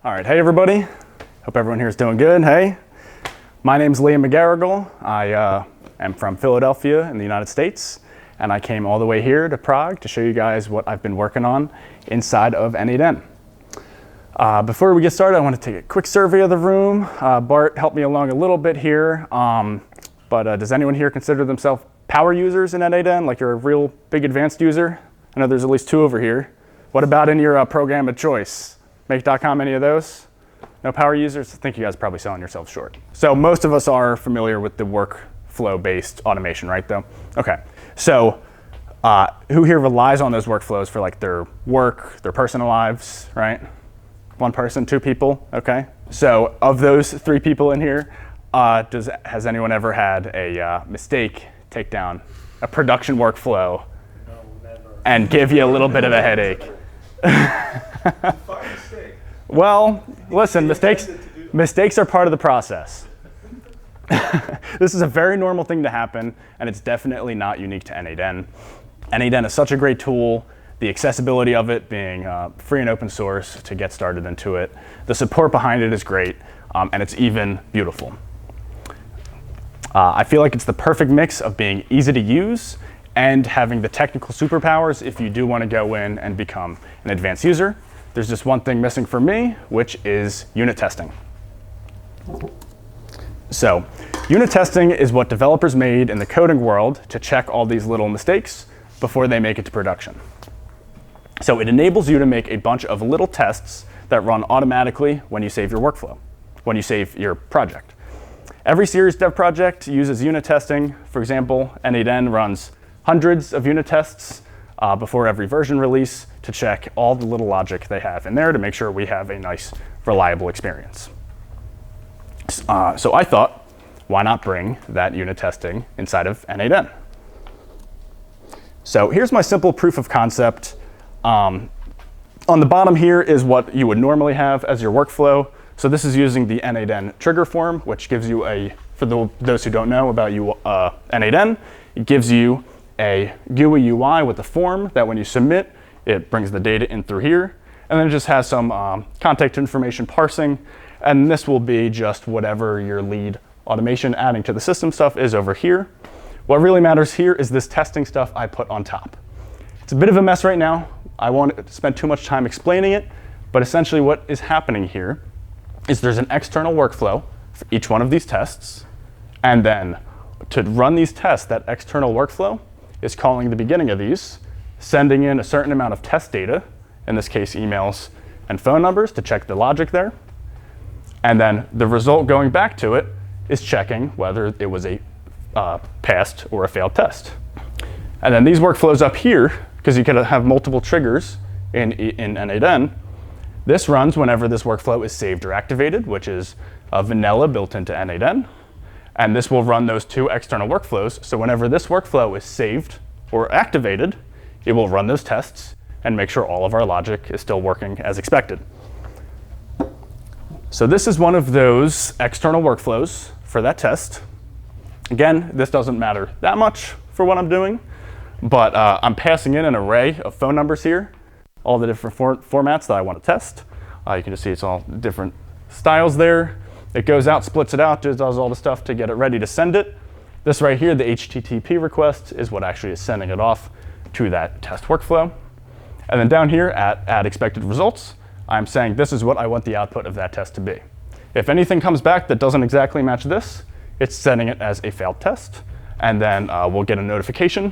All right, hey everybody. Hope everyone here is doing good. Hey, my name's Liam McGarrigle. I am from Philadelphia in the United States, and I came all the way here to Prague to show you guys what I've been working on inside of n8n. Before we get started, I want to take a quick survey of the room. Bart helped me along a little bit here, but does anyone here consider themselves power users in n8n, like you're a real big advanced user? I know there's at least two over here. What about in your program of choice? Make.com, any of those? No power users? I think you guys are probably selling yourselves short. So most of us are familiar with the workflow-based automation, right though? Okay, so who here relies on those workflows for like their work, their personal lives, right? One person, two people, okay? So of those three people in here, has anyone ever had a mistake take down a production workflow and give you a little bit of a headache? Well, listen, mistakes are part of the process. This is a very normal thing to happen, and it's definitely not unique to n8n. n8n is such a great tool, the accessibility of it being free and open source to get started into it. The support behind it is great, and it's even beautiful. I feel like it's the perfect mix of being easy to use and having the technical superpowers if you do want to go in and become an advanced user. There's just one thing missing for me, which is unit testing. So unit testing is what developers made in the coding world to check all these little mistakes before they make it to production. So it enables you to make a bunch of little tests that run automatically when you save your workflow, when you save your project. Every serious dev project uses unit testing. For example, n8n runs hundreds of unit tests before every version release to check all the little logic they have in there to make sure we have a nice, reliable experience. So I thought, why not bring that unit testing inside of n8n? So here's my simple proof of concept. On the bottom here is what you would normally have as your workflow. So this is using the n8n trigger form, which gives you for those who don't know about n8n, it gives you a GUI UI with a form that when you submit, it brings the data in through here. And then it just has some contact information parsing. And this will be just whatever your lead automation adding to the system stuff is over here. What really matters here is this testing stuff I put on top. It's a bit of a mess right now. I won't spend too much time explaining it, but essentially what is happening here is there's an external workflow for each one of these tests. And then to run these tests, that external workflow is calling the beginning of these, sending in a certain amount of test data, in this case emails and phone numbers to check the logic there. And then the result going back to it is checking whether it was a passed or a failed test. And then these workflows up here, because you could have multiple triggers in n8n, this runs whenever this workflow is saved or activated, which is a vanilla built into n8n. And this will run those two external workflows. So whenever this workflow is saved or activated, it will run those tests and make sure all of our logic is still working as expected. So this is one of those external workflows for that test. Again, this doesn't matter that much for what I'm doing, but I'm passing in an array of phone numbers here, all the different formats that I want to test. You can just see it's all different styles there. It goes out, splits it out, just does all the stuff to get it ready to send it. This right here, the HTTP request, is what actually is sending it off to that test workflow. And then down here at add expected results, I'm saying this is what I want the output of that test to be. If anything comes back that doesn't exactly match this, it's sending it as a failed test. And then we'll get a notification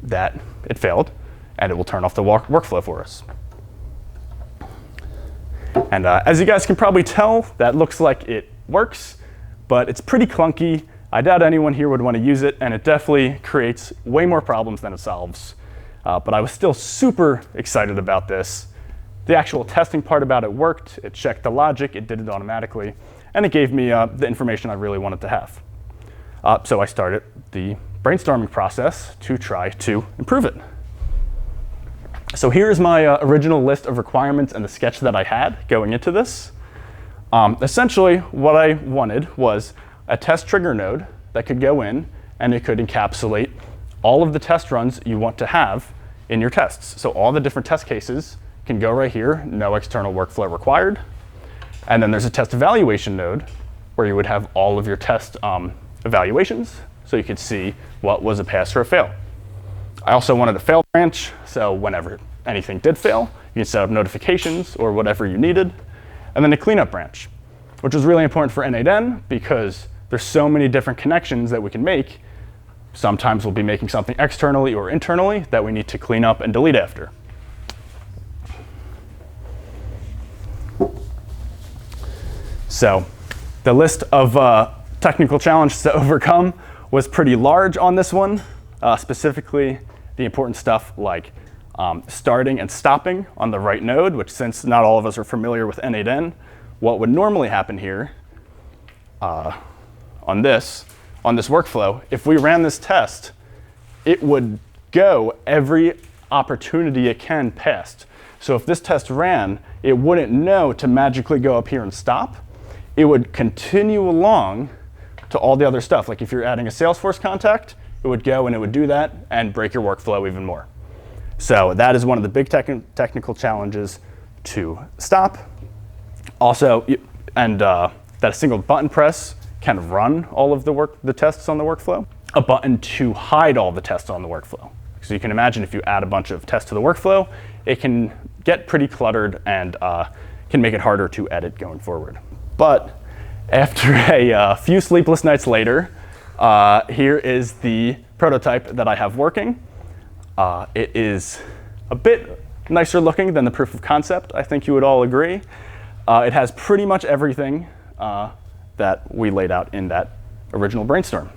that it failed, and it will turn off the workflow for us. And as you guys can probably tell, that looks like it works, but it's pretty clunky. I doubt anyone here would want to use it, and it definitely creates way more problems than it solves. But I was still super excited about this. The actual testing part about it worked. It checked the logic, it did it automatically, and it gave me the information I really wanted to have. So I started the brainstorming process to try to improve it. So here's my original list of requirements and the sketch that I had going into this. Essentially, what I wanted was a test trigger node that could go in and it could encapsulate all of the test runs you want to have in your tests. So all the different test cases can go right here, no external workflow required. And then there's a test evaluation node where you would have all of your test evaluations, so you could see what was a pass or a fail. I also wanted a fail branch, so whenever anything did fail, you can set up notifications or whatever you needed. And then a cleanup branch, which is really important for n8n because there's so many different connections that we can make. Sometimes we'll be making something externally or internally that we need to clean up and delete after. So the list of technical challenges to overcome was pretty large on this one, specifically the important stuff like starting and stopping on the right node, which since not all of us are familiar with n8n, what would normally happen here on this workflow, if we ran this test, it would go every opportunity it can past. So if this test ran, it wouldn't know to magically go up here and stop. It would continue along to all the other stuff. Like if you're adding a Salesforce contact, it would go and it would do that and break your workflow even more. So that is one of the big technical challenges to stop. Also, that a single button press can run all of the tests on the workflow. A button to hide all the tests on the workflow. So you can imagine if you add a bunch of tests to the workflow, it can get pretty cluttered and can make it harder to edit going forward. But after a few sleepless nights later, here is the prototype that I have working. It is a bit nicer looking than the proof of concept, I think you would all agree. It has pretty much everything that we laid out in that original brainstorm.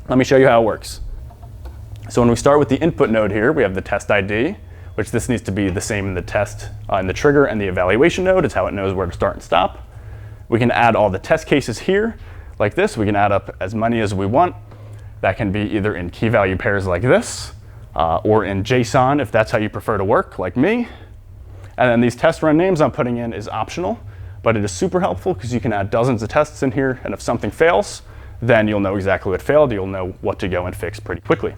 Let me show you how it works. So when we start with the input node here, we have the test ID, which this needs to be the same in the test, in the trigger and the evaluation node. It's how it knows where to start and stop. We can add all the test cases here like this. We can add up as many as we want. That can be either in key value pairs like this, or in JSON if that's how you prefer to work, like me. And then these test run names I'm putting in is optional, but it is super helpful because you can add dozens of tests in here, and if something fails, then you'll know exactly what failed. You'll know what to go and fix pretty quickly.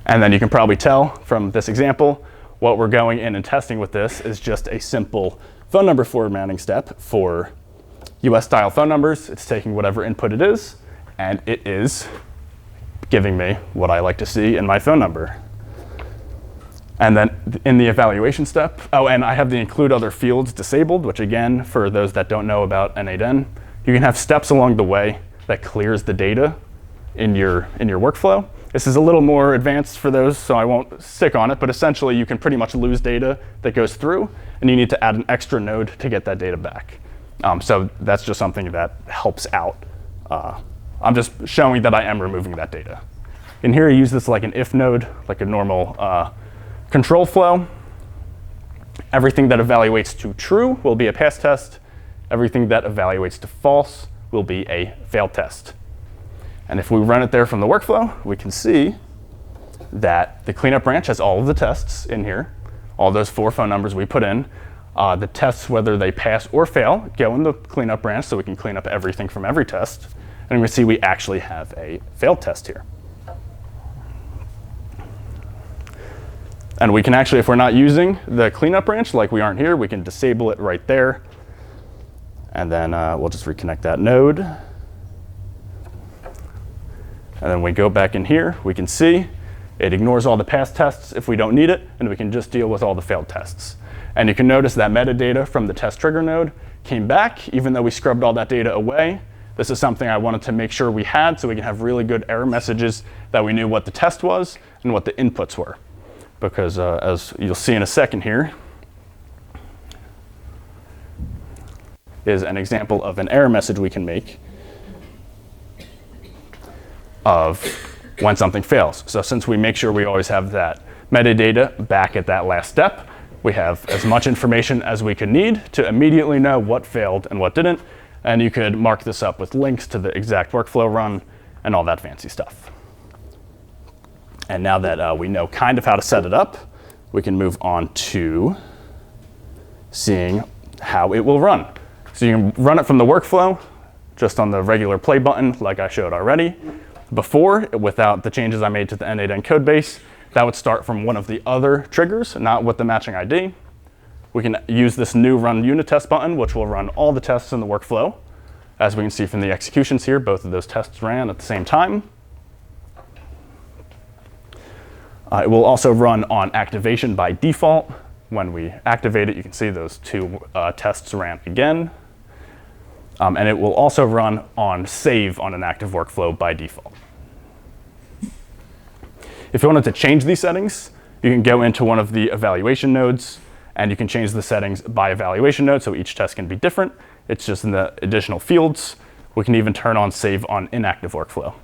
And then you can probably tell from this example, what we're going in and testing with this is just a simple phone number formatting step for US style phone numbers. It's taking whatever input it is, and it is giving me what I like to see in my phone number. And then in the evaluation step, oh, and I have the include other fields disabled, which again, for those that don't know about n8n, you can have steps along the way that clears the data in your workflow. This is a little more advanced for those, so I won't stick on it, but essentially you can pretty much lose data that goes through, and you need to add an extra node to get that data back. So that's just something that helps out. I'm just showing that I am removing that data. In here, you use this like an if node, like a normal control flow. Everything that evaluates to true will be a pass test. Everything that evaluates to false will be a fail test. And if we run it there from the workflow, we can see that the cleanup branch has all of the tests in here, all those 4 phone numbers we put in. The tests, whether they pass or fail, go in the cleanup branch so we can clean up everything from every test. And we see we actually have a failed test here. And we can actually, if we're not using the cleanup branch like we aren't here, we can disable it right there. And then we'll just reconnect that node. And then we go back in here, we can see it ignores all the past tests if we don't need it, and we can just deal with all the failed tests. And you can notice that metadata from the test trigger node came back, even though we scrubbed all that data away. This is something I wanted to make sure we had so we can have really good error messages that we knew what the test was and what the inputs were. Because as you'll see in a second here, is an example of an error message we can make of when something fails. So since we make sure we always have that metadata back at that last step, we have as much information as we could need to immediately know what failed and what didn't. And you could mark this up with links to the exact workflow run and all that fancy stuff. And now that we know kind of how to set it up, we can move on to seeing how it will run. So you can run it from the workflow, just on the regular play button like I showed already before, without the changes I made to the n8n code base. that would start from one of the other triggers, not with the matching ID. We can use this new run unit test button, which will run all the tests in the workflow. As we can see from the executions here, both of those tests ran at the same time. It will also run on activation by default. When we activate it, you can see those two tests ran again. And it will also run on save on an active workflow by default. If you wanted to change these settings, you can go into one of the evaluation nodes, and you can change the settings by evaluation node, so each test can be different. It's just in the additional fields. We can even turn on save on inactive workflow.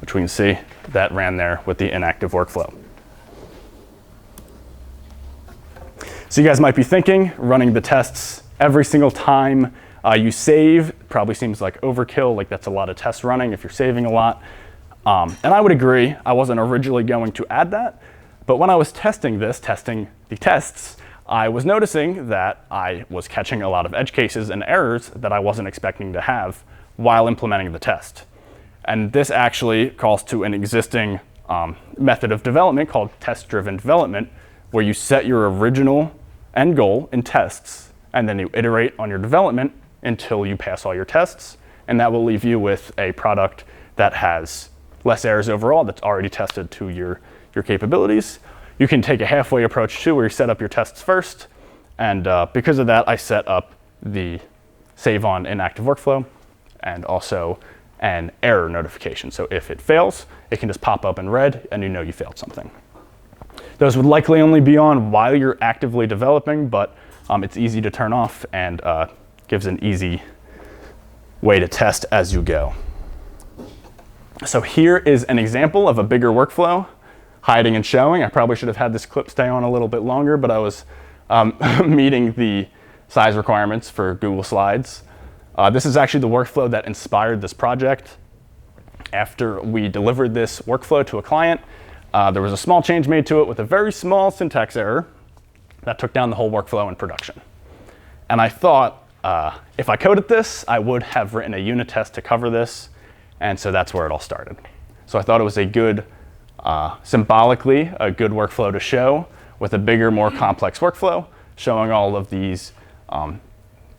Which we can see that ran there with the inactive workflow. So you guys might be thinking, running the tests every single time you save probably seems like overkill, like that's a lot of tests running if you're saving a lot. And I would agree, I wasn't originally going to add that, but when I was testing the tests, I was noticing that I was catching a lot of edge cases and errors that I wasn't expecting to have while implementing the test. And this actually calls to an existing method of development called test-driven development, where you set your original end goal in tests, and then you iterate on your development until you pass all your tests, and that will leave you with a product that has less errors overall, that's already tested to your capabilities. You can take a halfway approach too, where you set up your tests first, and because of that, I set up the save on inactive workflow and also an error notification. So if it fails, it can just pop up in red and you know you failed something. Those would likely only be on while you're actively developing, but it's easy to turn off and gives an easy way to test as you go. So here is an example of a bigger workflow, hiding and showing. I probably should have had this clip stay on a little bit longer, but I was meeting the size requirements for Google Slides. This is actually the workflow that inspired this project. After we delivered this workflow to a client, there was a small change made to it with a very small syntax error that took down the whole workflow in production. And I thought, if I coded this, I would have written a unit test to cover this. And so that's where it all started. So I thought it was a good, symbolically, a good workflow to show with a bigger, more complex workflow, showing all of these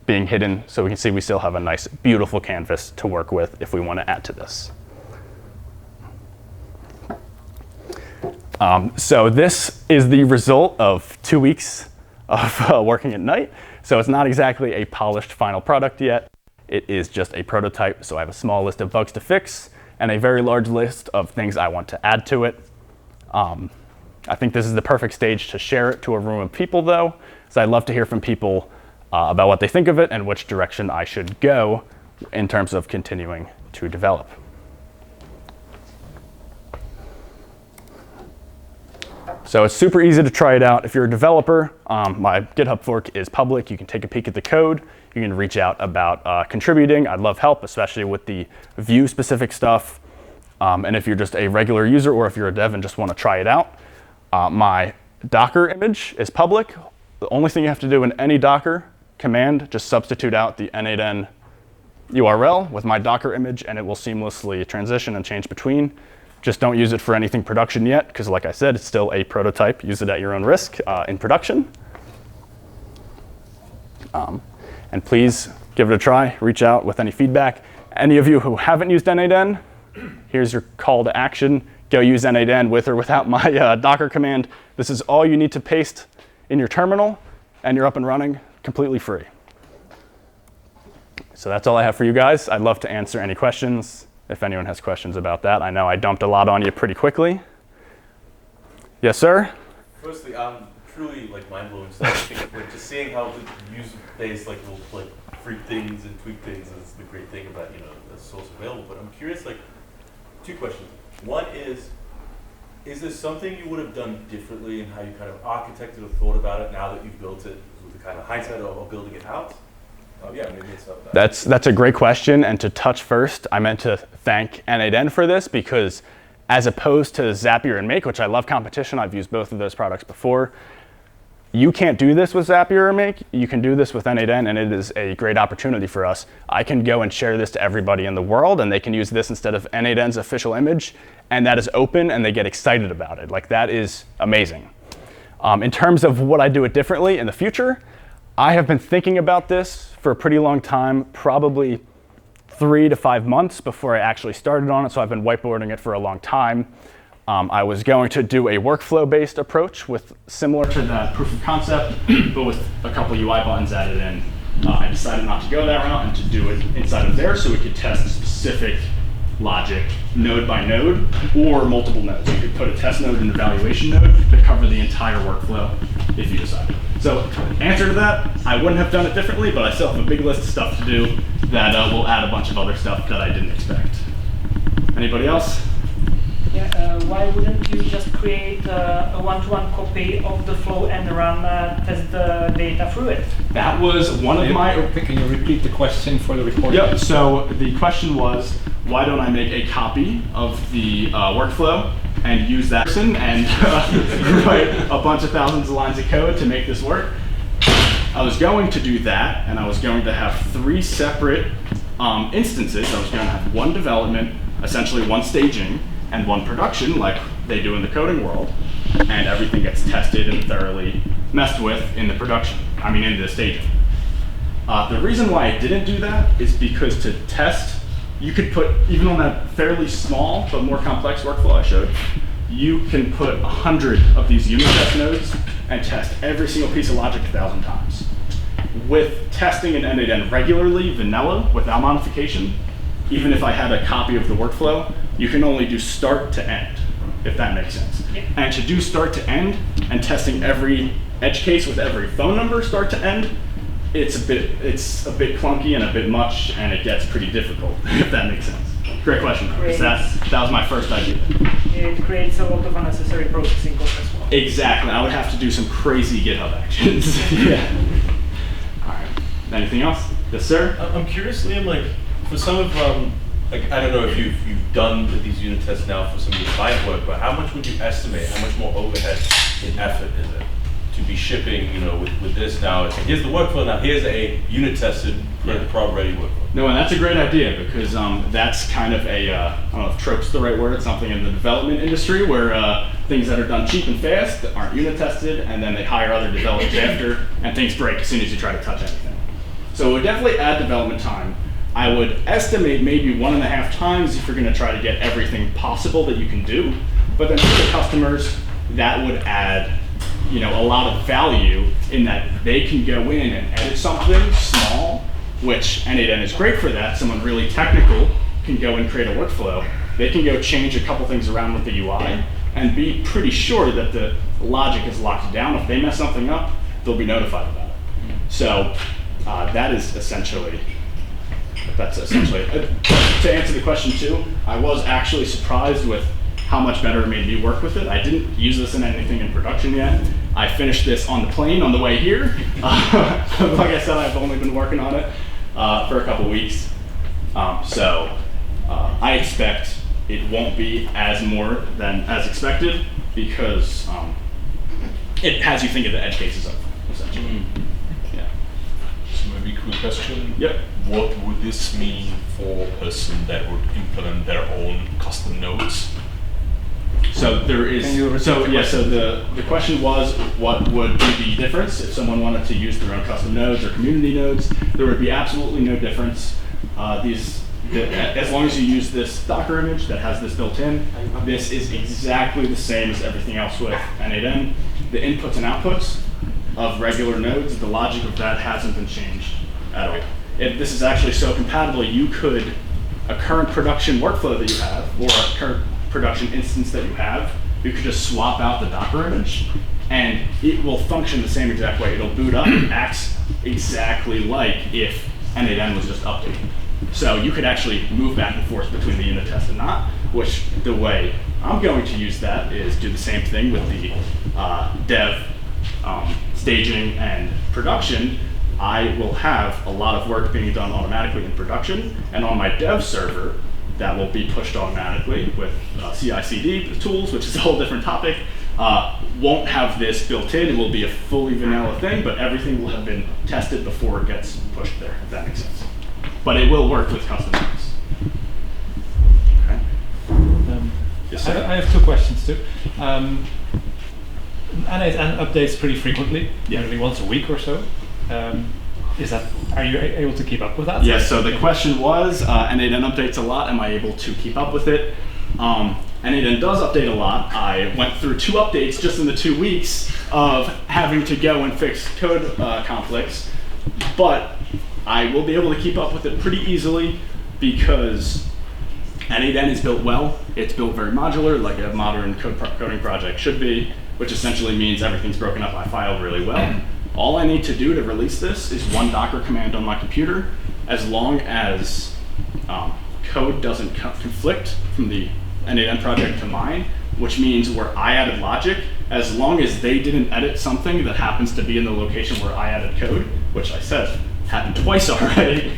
being hidden, so we can see we still have a nice, beautiful canvas to work with if we want to add to this. So this is the result of 2 weeks of working at night. So it's not exactly a polished final product yet. It is just a prototype, so I have a small list of bugs to fix and a very large list of things I want to add to it. I think this is the perfect stage to share it to a room of people, though, so I'd love to hear from people about what they think of it and which direction I should go in terms of continuing to develop. So it's super easy to try it out. If you're a developer, my GitHub fork is public. You can take a peek at the code. You can reach out about contributing. I'd love help, especially with the Vue-specific stuff. And if you're just a regular user or if you're a dev and just want to try it out, my Docker image is public. The only thing you have to do in any Docker command, just substitute out the n8n URL with my Docker image, and it will seamlessly transition and change between. Just don't use it for anything production yet, because like I said, it's still a prototype. Use it at your own risk in production. And please give it a try. Reach out with any feedback. Any of you who haven't used n8n, here's your call to action. Go use n8n with or without my Docker command. This is all you need to paste in your terminal, and you're up and running completely free. So that's all I have for you guys. I'd love to answer any questions if anyone has questions about that. I know I dumped a lot on you pretty quickly. Yes, sir? Firstly, truly mind-blowing stuff. Just seeing how the user base will freak things and tweak things is the great thing about the source available. But I'm curious, two questions. One is this something you would have done differently in how you kind of architected or thought about it now that you've built it with the kind of hindsight of building it out? Yeah, maybe it's up there. That's a great question. And to touch first, I meant to thank n8n for this, because as opposed to Zapier and Make, which I love competition, I've used both of those products before, You can't do this with Zapier or Make. You can do this with n8n, and it is a great opportunity for us. I can go and share this to everybody in the world, and they can use this instead of n8n's official image, and that is open, and they get excited about it. Like, that is amazing. In terms of what I do it differently in the future, I have been thinking about this for a pretty long time, probably 3 to 5 months before I actually started on it, so I've been whiteboarding it for a long time. I was going to do a workflow-based approach with similar to that proof of concept, but with a couple UI buttons added in. I decided not to go that route and to do it inside of there so we could test specific logic node by node or multiple nodes. You could put a test node and an evaluation node to cover the entire workflow if you decided. So answer to that, I wouldn't have done it differently, but I still have a big list of stuff to do that will add a bunch of other stuff that I didn't expect. Anybody else? Yeah, why wouldn't you just create a one-to-one copy of the flow and run test the data through it? That was one of my... Can you repeat the question for the recording? Yep, so the question was, why don't I make a copy of the workflow and use that and write a bunch of thousands of lines of code to make this work? I was going to do that, and I was going to have 3 separate instances. I was going to have one development, essentially one staging, and one production, like they do in the coding world, and everything gets tested and thoroughly messed with in the production, in the staging. The reason why I didn't do that is because to test, you could put, even on that fairly small but more complex workflow I showed, you can put 100 of these unit test nodes and test every single piece of logic 1,000 times. With testing in n8n regularly, vanilla, without modification, even if I had a copy of the workflow, you can only do start to end, if that makes sense. Yeah. And to do start to end and testing every edge case with every phone number start to end, it's a bit clunky and a bit much, and it gets pretty difficult, if that makes sense. Great question, though, 'cause that was my first idea. It creates a lot of unnecessary processing cost as well. Exactly, I would have to do some crazy GitHub actions. Yeah. All right, anything else? Yes, sir? I'm curious, Liam, like, for some of, I don't know if you've done these unit tests now for some of your client work, but how much would you estimate, how much more overhead in effort is it to be shipping, with this now? Here's the workflow now, here's a unit tested, prod ready workflow. No, and that's a great idea because that's kind of a, I don't know if trope's the right word, it's something in the development industry where things that are done cheap and fast that aren't unit tested, and then they hire other developers after, and things break as soon as you try to touch anything. So it would definitely add development time. I would estimate maybe 1.5 times if you're going to try to get everything possible that you can do. But then for the customers, that would add, a lot of value in that they can go in and edit something small, which n8n is great for that. Someone really technical can go and create a workflow. They can go change a couple things around with the UI and be pretty sure that the logic is locked down. If they mess something up, they'll be notified about it. So that's essentially it. To answer the question too, I was actually surprised with how much better it made me work with it. I didn't use this in anything in production yet. I finished this on the plane on the way here. Like I said, I've only been working on it for a couple weeks. I expect it won't be more than as expected because it has you think of the edge cases of, essentially. Yeah. So maybe a quick question. Yep. What would this mean for a person that would implement their own custom nodes? So there is, so the question was, what would be the difference if someone wanted to use their own custom nodes or community nodes? There would be absolutely no difference. As long as you use this Docker image that has this built in, this is exactly the same as everything else with n8n. The inputs and outputs of regular nodes, the logic of that hasn't been changed at all. This is actually so compatible, a current production workflow that you have, or a current production instance that you have, you could just swap out the Docker image, and it will function the same exact way. It'll boot up and acts exactly like if n8n was just updated. So you could actually move back and forth between the unit test and not, which the way I'm going to use that is do the same thing with the dev, staging, and production. I will have a lot of work being done automatically in production, and on my dev server, that will be pushed automatically with CI/CD tools, which is a whole different topic. won't have this built in. It will be a fully vanilla thing, but everything will have been tested before it gets pushed there, if that makes sense. But it will work with custom apps. Okay. Yes, sir. I have two questions too. n8n updates pretty frequently, usually once a week or so. Are you able to keep up with that? Yes, so the question was, n8n updates a lot, am I able to keep up with it? n8n does update a lot. I went through 2 updates just in the 2 weeks of having to go and fix code conflicts, but I will be able to keep up with it pretty easily because n8n is built well. It's built very modular, like a modern coding project should be, which essentially means everything's broken up by file really well. All I need to do to release this is 1 Docker command on my computer, as long as code doesn't conflict from the n8n project to mine, which means where I added logic, as long as they didn't edit something that happens to be in the location where I added code, which I said happened twice already,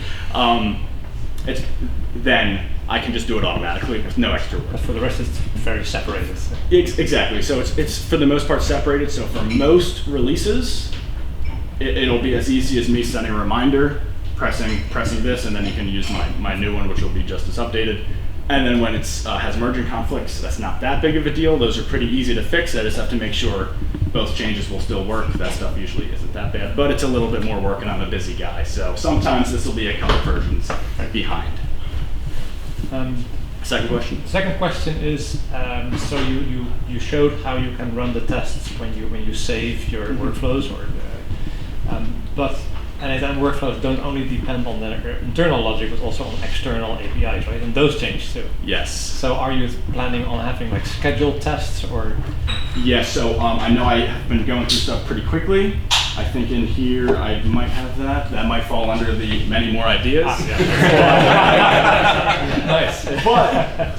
then I can just do it automatically with no extra work. But for the rest, it's very separated. Exactly. So it's for the most part separated. So for most releases, it'll be as easy as me sending a reminder, pressing this, and then you can use my new one, which will be just as updated. And then when it has merging conflicts, that's not that big of a deal. Those are pretty easy to fix. I just have to make sure both changes will still work. That stuff usually isn't that bad, but it's a little bit more work, and I'm a busy guy. So sometimes this will be a couple versions behind. Second question. Second question is, so you showed how you can run the tests when you save your workflows, but n8n workflows don't only depend on their internal logic, but also on external APIs, right? And those change too. Yes. So are you planning on having like scheduled tests or? Yeah. So I know I have been going through stuff pretty quickly. I think in here I might have that. That might fall under the many more ideas. Nice. But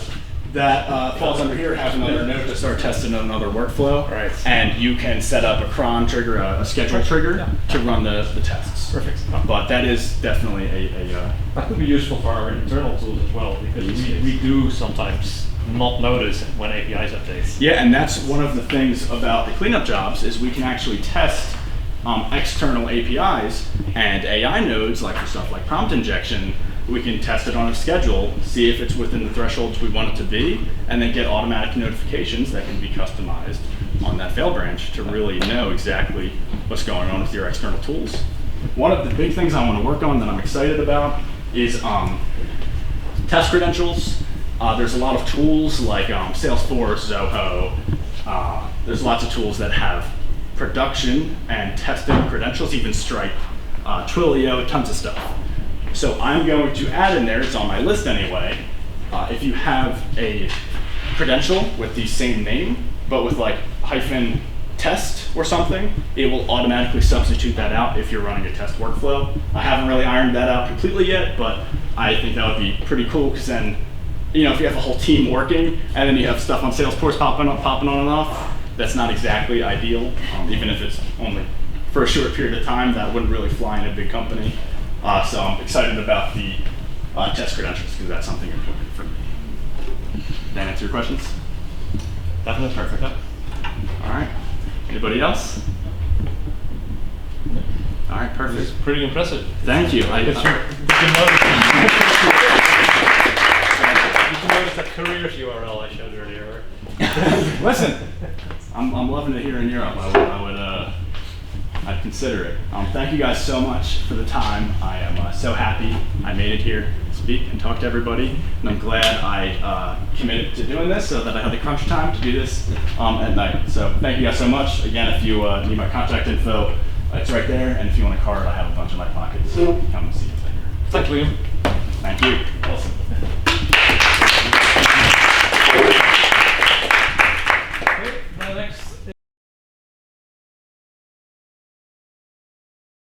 that falls under here, have another node to start testing another workflow. Right. And you can set up a cron trigger, a schedule trigger to run the tests. Perfect. But that is definitely that could be useful for our internal tools as well, because we do sometimes not notice when APIs updates. Yeah, and that's one of the things about the cleanup jobs is we can actually test external APIs and AI nodes, like for stuff like prompt injection. We can test it on a schedule, see if it's within the thresholds we want it to be, and then get automatic notifications that can be customized on that fail branch to really know exactly what's going on with your external tools. One of the big things I want to work on that I'm excited about is test credentials. There's a lot of tools like Salesforce, Zoho. There's lots of tools that have production and testing credentials, even Stripe, Twilio, tons of stuff. So I'm going to add in there, it's on my list anyway, if you have a credential with the same name, but with like hyphen test or something, it will automatically substitute that out if you're running a test workflow. I haven't really ironed that out completely yet, but I think that would be pretty cool, because then, if you have a whole team working and then you have stuff on Salesforce popping on and off, that's not exactly ideal. Even if it's only for a short period of time, that wouldn't really fly in a big company. So I'm excited about the test credentials, because that's something important for me. Did that answer your questions? Definitely. Perfect. All right. Anybody else? All right, perfect. It's pretty impressive. Thank you. You can notice that careers URL I showed earlier. Listen, I'm loving it here in Europe. I'd consider it. Thank you guys so much for the time. I am so happy I made it here to speak and talk to everybody, and I'm glad I committed to doing this so that I had the crunch time to do this at night. So thank you guys so much. Again, if you need my contact info, it's right there, and if you want a card, I have a bunch in my pockets. So come and see us later. Thanks, Liam. Thank you.